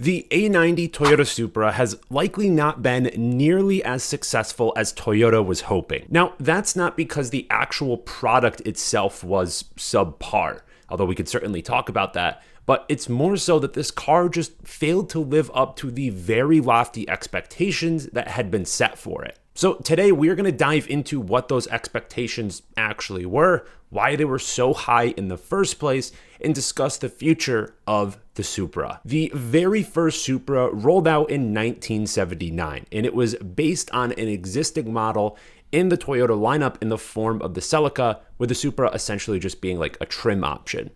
The A90 Toyota Supra has likely not been nearly as successful as Toyota was hoping. Now, that's not because the actual product itself was subpar, although we could certainly talk about that, but it's more so that this car just failed to live up to the very lofty expectations that had been set for it. So today we're going to dive into what those expectations actually were, why they were so high in the first place, and discuss the future of the Supra. The very first Supra rolled out in 1979, and it was based on an existing model in the Toyota lineup in the form of the Celica, with the Supra essentially just being like a trim option.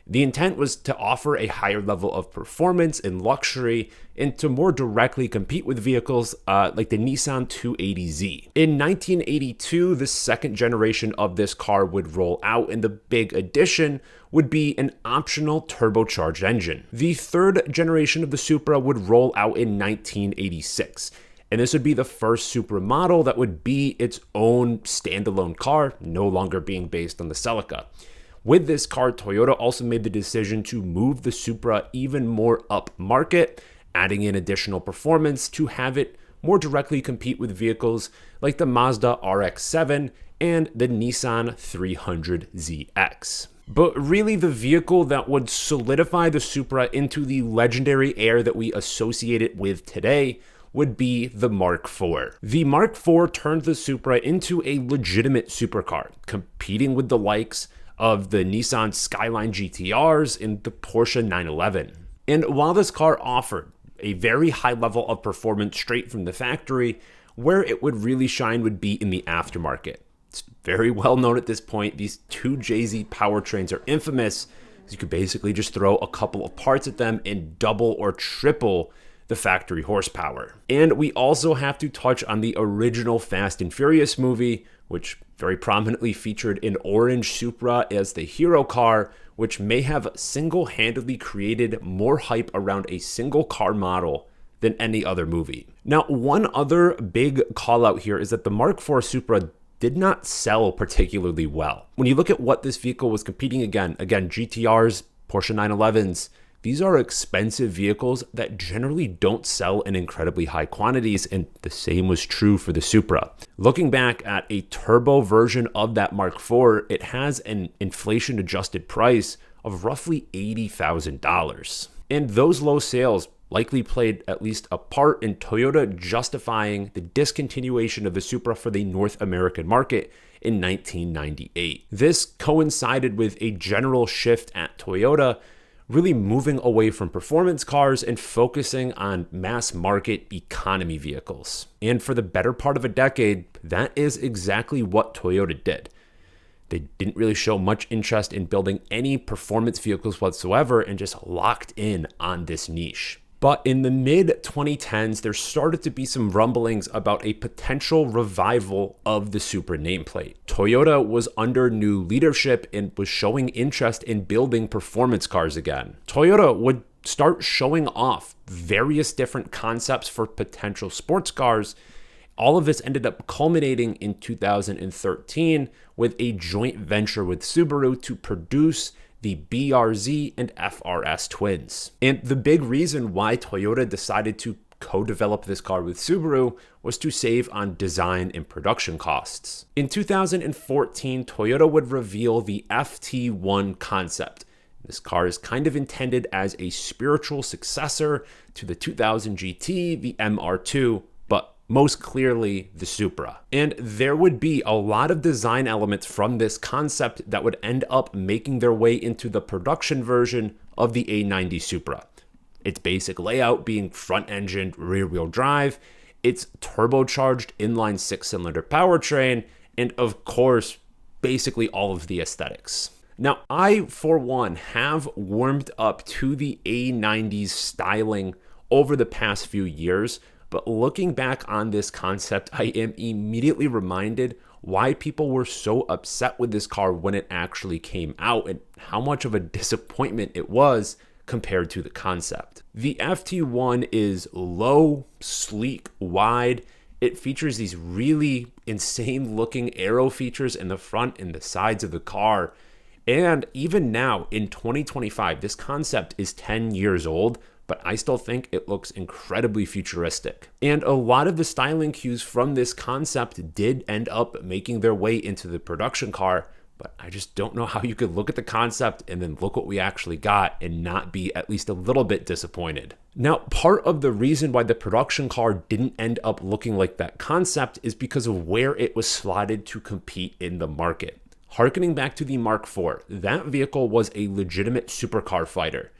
The intent was to offer a higher level of performance and luxury and to more directly compete with vehicles like the Nissan 280Z. In 1982, the second generation of this car would roll out, and the big addition would be an optional turbocharged engine. The third generation of the Supra would roll out in 1986. And this would be the first Supra model that would be its own standalone car, no longer being based on the Celica. With this car, Toyota also made the decision to move the Supra even more up market, adding in additional performance to have it more directly compete with vehicles like the Mazda RX-7 and the Nissan 300ZX. But really, the vehicle that would solidify the Supra into the legendary air that we associate it with today would be the Mark IV. The Mark IV turned the Supra into a legitimate supercar, competing with the likes of the Nissan Skyline GTRs and the Porsche 911. And while this car offered a very high level of performance straight from the factory, where it would really shine would be in the aftermarket. It's very well known at this point, these two JZ powertrains are infamous, because you could basically just throw a couple of parts at them and double or triple the factory horsepower. And we also have to touch on the original Fast and Furious movie, which very prominently featured an orange Supra as the hero car, which may have single-handedly created more hype around a single car model than any other movie. Now, one other big call out here is that the Mark IV Supra did not sell particularly well. When you look at what this vehicle was competing again, GTRs, Porsche 911s, these are expensive vehicles that generally don't sell in incredibly high quantities, and the same was true for the Supra. Looking back at a turbo version of that Mark IV, it has an inflation-adjusted price of roughly $80,000. And those low sales likely played at least a part in Toyota justifying the discontinuation of the Supra for the North American market in 1998. This coincided with a general shift at Toyota, really moving away from performance cars and focusing on mass market economy vehicles. And for the better part of a decade, that is exactly what Toyota did. They didn't really show much interest in building any performance vehicles whatsoever and just locked in on this niche. But in the mid-2010s, there started to be some rumblings about a potential revival of the Supra nameplate. Toyota was under new leadership and was showing interest in building performance cars again. Toyota would start showing off various different concepts for potential sports cars. All of this ended up culminating in 2013 with a joint venture with Subaru to produce the BRZ and FRS twins. And the big reason why Toyota decided to co-develop this car with Subaru was to save on design and production costs. In 2014, Toyota would reveal the FT1 concept. This car is kind of intended as a spiritual successor to the 2000 GT, the MR2, but most clearly the Supra. And there would be a lot of design elements from this concept that would end up making their way into the production version of the A90 Supra. Its basic layout being front-engined rear-wheel drive, its turbocharged inline six-cylinder powertrain, and of course, basically all of the aesthetics. Now, I, for one, have warmed up to the A90's styling over the past few years, but looking back on this concept, I am immediately reminded why people were so upset with this car when it actually came out and how much of a disappointment it was compared to the concept. The FT1 is low, sleek, wide. It features these really insane looking aero features in the front and the sides of the car. And even now in 2025, this concept is 10 years old, but I still think it looks incredibly futuristic. And a lot of the styling cues from this concept did end up making their way into the production car, but I just don't know how you could look at the concept and then look what we actually got and not be at least a little bit disappointed. Now, part of the reason why the production car didn't end up looking like that concept is because of where it was slotted to compete in the market. Harkening back to the Mark IV, that vehicle was a legitimate supercar fighter.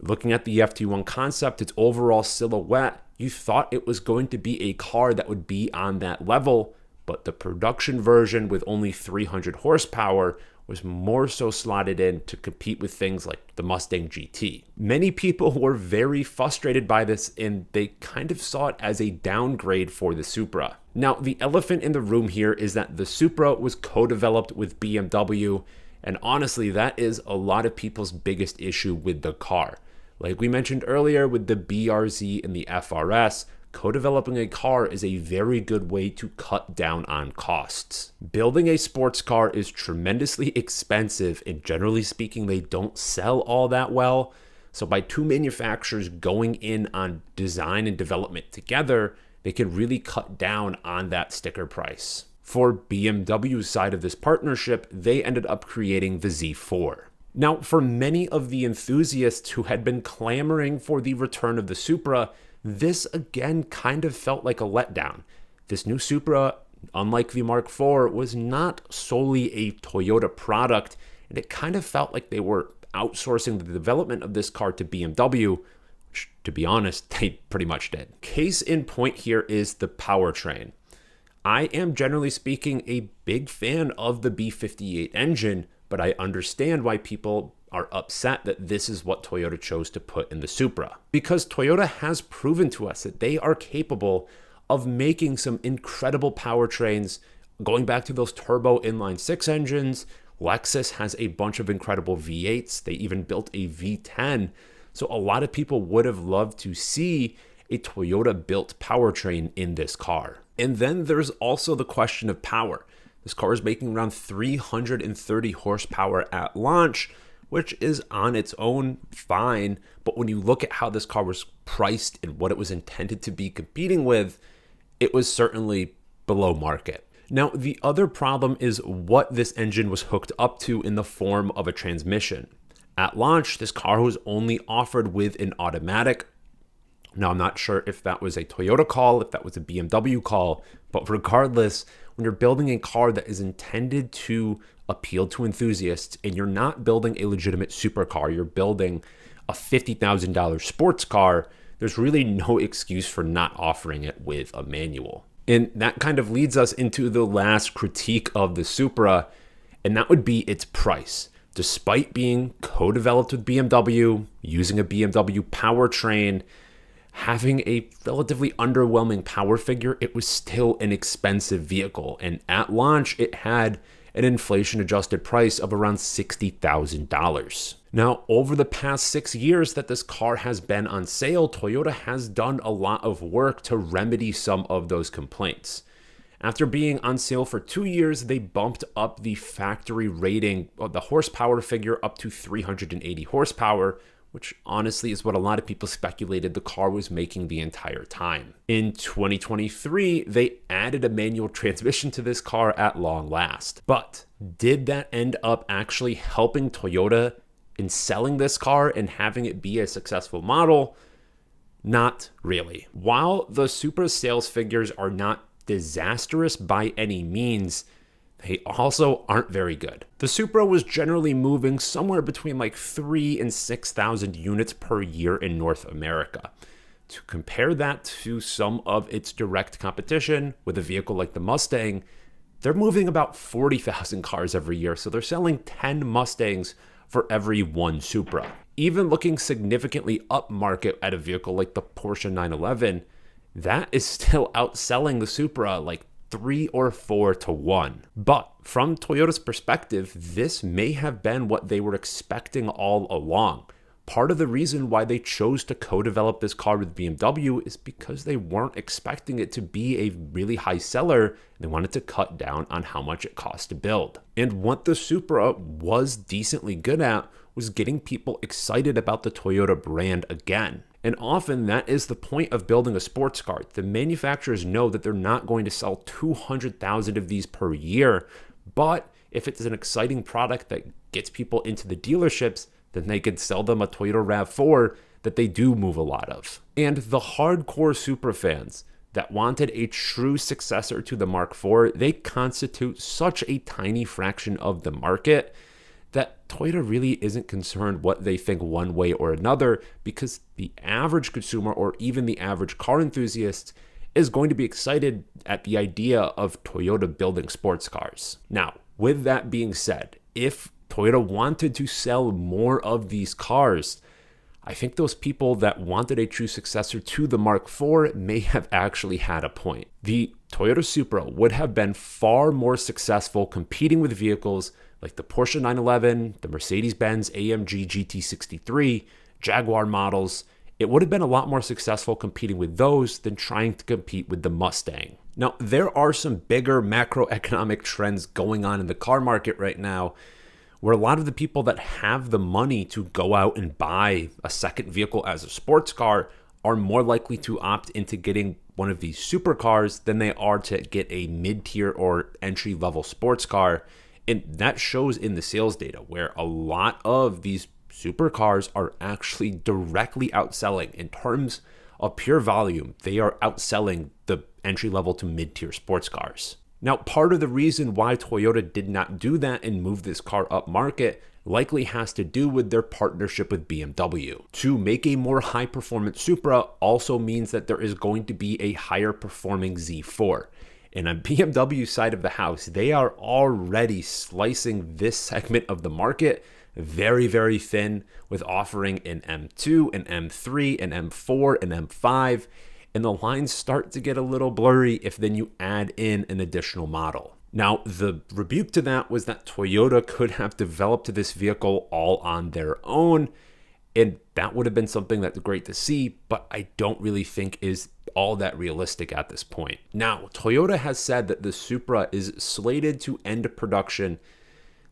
Looking at the FT1 concept, its overall silhouette, you thought it was going to be a car that would be on that level, but the production version with only 300 horsepower was more so slotted in to compete with things like the Mustang GT. Many people were very frustrated by this, and they kind of saw it as a downgrade for the Supra. Now, the elephant in the room here is that the Supra was co-developed with BMW, and honestly, that is a lot of people's biggest issue with the car. Like we mentioned earlier with the BRZ and the FRS, co-developing a car is a very good way to cut down on costs. Building a sports car is tremendously expensive, and generally speaking, they don't sell all that well. So by two manufacturers going in on design and development together, they can really cut down on that sticker price. For BMW's side of this partnership, they ended up creating the Z4. Now, for many of the enthusiasts who had been clamoring for the return of the Supra, this again kind of felt like a letdown. This new Supra, unlike the Mark IV, was not solely a Toyota product, and it kind of felt like they were outsourcing the development of this car to BMW, which, to be honest, they pretty much did. Case in point here is the powertrain. I am, generally speaking, a big fan of the B58 engine, but I understand why people are upset that this is what Toyota chose to put in the Supra. Because Toyota has proven to us that they are capable of making some incredible powertrains, going back to those turbo inline-six engines. Lexus has a bunch of incredible V8s. They even built a V10. So a lot of people would have loved to see a Toyota-built powertrain in this car. And then there's also the question of power. This car is making around 330 horsepower at launch, which is on its own fine. But when you look at how this car was priced and what it was intended to be competing with, it was certainly below market. Now, the other problem is what this engine was hooked up to in the form of a transmission. At launch, this car was only offered with an automatic. Now, I'm not sure if that was a Toyota call, if that was a BMW call, but regardless, when you're building a car that is intended to appeal to enthusiasts and you're not building a legitimate supercar, you're building a $50,000 sports car, there's really no excuse for not offering it with a manual. And that kind of leads us into the last critique of the Supra, and that would be its price. Despite being co-developed with BMW, using a BMW powertrain, having a relatively underwhelming power figure, it was still an expensive vehicle. And at launch, it had an inflation-adjusted price of around $60,000. Now, over the past 6 years that this car has been on sale, Toyota has done a lot of work to remedy some of those complaints. After being on sale for 2 years, they bumped up the factory rating of the horsepower figure up to 380 horsepower, which honestly is what a lot of people speculated the car was making the entire time. In 2023, they added a manual transmission to this car at long last. But did that end up actually helping Toyota in selling this car and having it be a successful model? Not really. While the Supra sales figures are not disastrous by any means, they also aren't very good. The Supra was generally moving somewhere between like 3,000 and 6,000 units per year in North America. To compare that to some of its direct competition with a vehicle like the Mustang, they're moving about 40,000 cars every year, so they're selling 10 Mustangs for every one Supra. Even looking significantly upmarket at a vehicle like the Porsche 911, that is still outselling the Supra like 3 or 4 to 1. But from Toyota's perspective, this may have been what they were expecting all along. Part of the reason why they chose to co-develop this car with BMW is because they weren't expecting it to be a really high seller. They wanted to cut down on how much it cost to build. And what the Supra was decently good at was getting people excited about the Toyota brand again. And often that is the point of building a sports car. The manufacturers know that they're not going to sell 200,000 of these per year, but if it's an exciting product that gets people into the dealerships, then they could sell them a Toyota RAV4 that they do move a lot of. And the hardcore Supra fans that wanted a true successor to the Mark IV, they constitute such a tiny fraction of the market that Toyota really isn't concerned what they think one way or another, because the average consumer or even the average car enthusiast is going to be excited at the idea of Toyota building sports cars. Now, with that being said, if Toyota wanted to sell more of these cars, I think those people that wanted a true successor to the Mark IV may have actually had a point. The Toyota Supra would have been far more successful competing with vehicles like the Porsche 911, the Mercedes-Benz AMG GT63, Jaguar models. It would have been a lot more successful competing with those than trying to compete with the Mustang. Now, there are some bigger macroeconomic trends going on in the car market right now, where a lot of the people that have the money to go out and buy a second vehicle as a sports car are more likely to opt into getting one of these supercars than they are to get a mid-tier or entry-level sports car. And that shows in the sales data, where a lot of these supercars are actually directly outselling. In terms of pure volume, they are outselling the entry-level to mid-tier sports cars. Now, part of the reason why Toyota did not do that and move this car up market likely has to do with their partnership with BMW. To make a more high-performance Supra also means that there is going to be a higher performing Z4. And on BMW's side of the house, they are already slicing this segment of the market very, very thin, with offering an M2, an M3, an M4, an M5, and the lines start to get a little blurry if then you add in an additional model. Now, the rebuke to that was that Toyota could have developed this vehicle all on their own, and that would have been something that's great to see, but I don't really think is all that realistic at this point. Now, Toyota has said that the Supra is slated to end production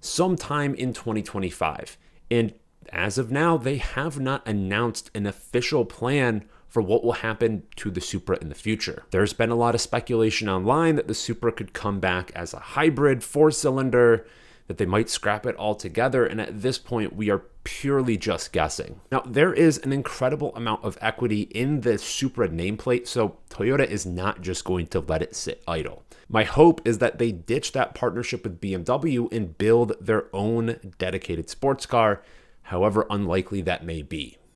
sometime in 2025. And as of now, they have not announced an official plan for what will happen to the Supra in the future. There's been a lot of speculation online that the Supra could come back as a hybrid 4-cylinder, that they might scrap it altogether, and at this point, we are purely just guessing. Now, there is an incredible amount of equity in the Supra nameplate, so Toyota is not just going to let it sit idle. My hope is that they ditch that partnership with BMW and build their own dedicated sports car, however unlikely that may be.